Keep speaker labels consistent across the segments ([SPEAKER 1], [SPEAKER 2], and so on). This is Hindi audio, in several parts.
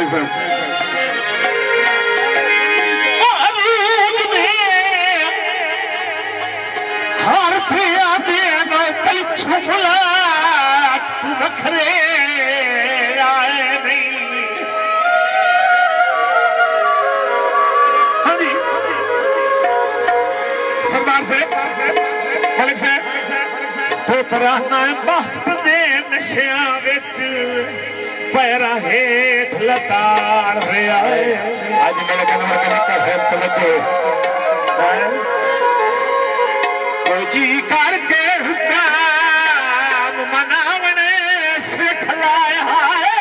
[SPEAKER 1] मलिक साहब
[SPEAKER 2] वखरे आए नहीं। हाँ जी सरदार साहब मलिक साहब पुत्राना बख्त दे नशिया विच पैरा हेठ लताड़ रहा है।
[SPEAKER 1] आज मेरे कनवर का निका है तवज्जो
[SPEAKER 2] जी करके हुक्म मनावने सिखलाया है।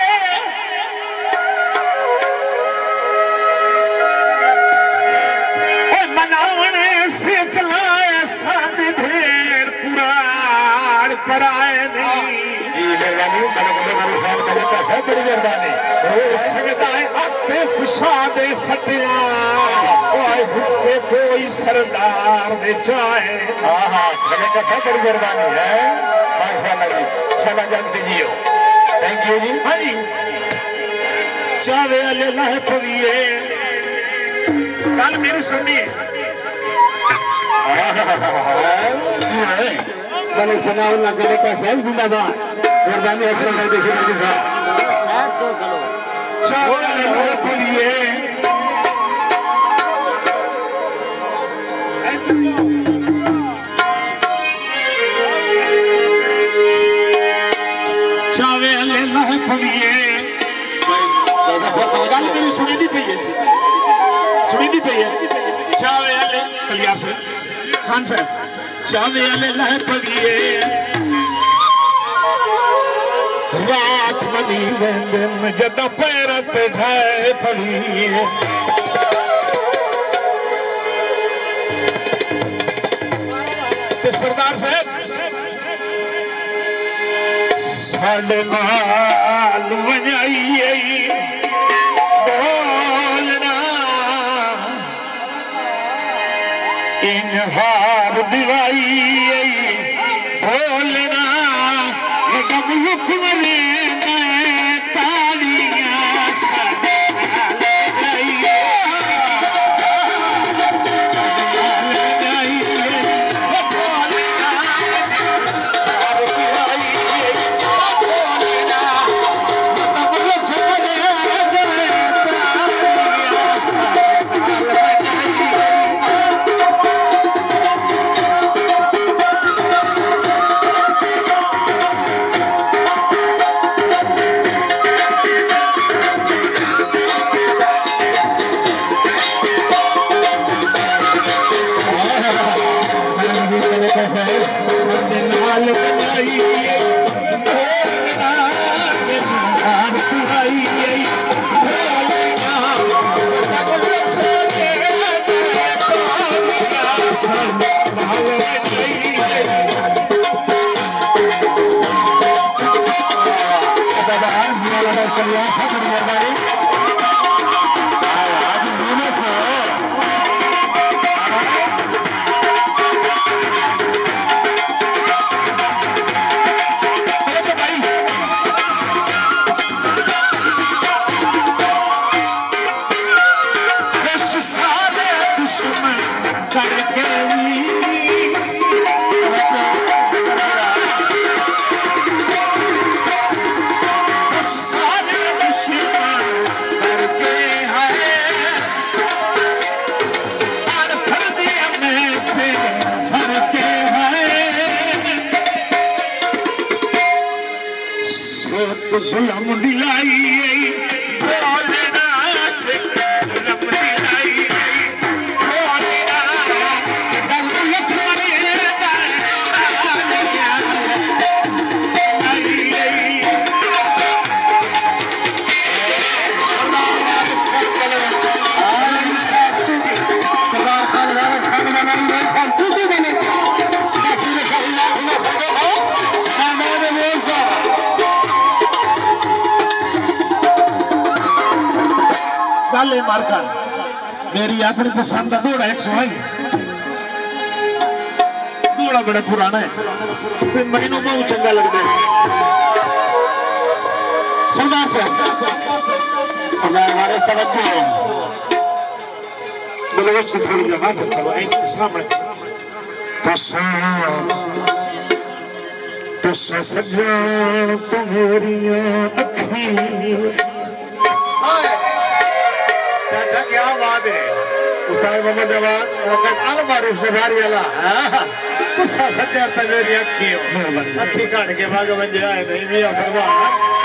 [SPEAKER 2] मनावने सिखलाया साथ ढेर कुरान पराए नहीं।
[SPEAKER 1] मेहरबानी बड़ी मेहरबानी
[SPEAKER 2] खुशादे सतिया कोई सरदार दे चाहे।
[SPEAKER 1] हाँ हाँ बड़ी मेहरबानी है माशाल्लाह जी शाला जानते जियो थैंक यू जी।
[SPEAKER 2] हाँ जी चावे अले लाए पविए कल मेरी सुनिए
[SPEAKER 1] मलिक सनाउल्लाह गले का साहब जिंदाबाद मेहरबानी हसन साहब
[SPEAKER 3] तो गलो
[SPEAKER 2] चावे अले लाए पविए चावे अले लाए पविए गल मेरी सुनी नहीं पई है चावे अले कलियार से खान साहब चावे अले लाए पविए रात मनी वेंदन जद पैर पे ढाए पविए। सरदार साहब साढ़े नाल वजाइए बोलना इनहार दिवाई बोलना गम युख मरे तालियां साढ़े जुलम दिलाई बोलना से जुलम दिलाई बोलना दम लक्ष्मण गल मार्का मेरी अपनी पसंद का दौड़ा 108 दौड़ा बड़ा पुराना है तो मैनू बहुत चंगा लगता है। सरदार साहब
[SPEAKER 1] हमारे तवज्जो
[SPEAKER 2] बोलो वक्त थोड़ी जगह करो सामने तुसा सजा तो मेरिया अखी
[SPEAKER 1] चाचा क्या बात है उस्ताद मोहम्मद जवान वक्त अल मारूफ गुजारी वाला तुसा सजा तो मेरी अखी काट के भाग बन जाए नहीं भी फरमान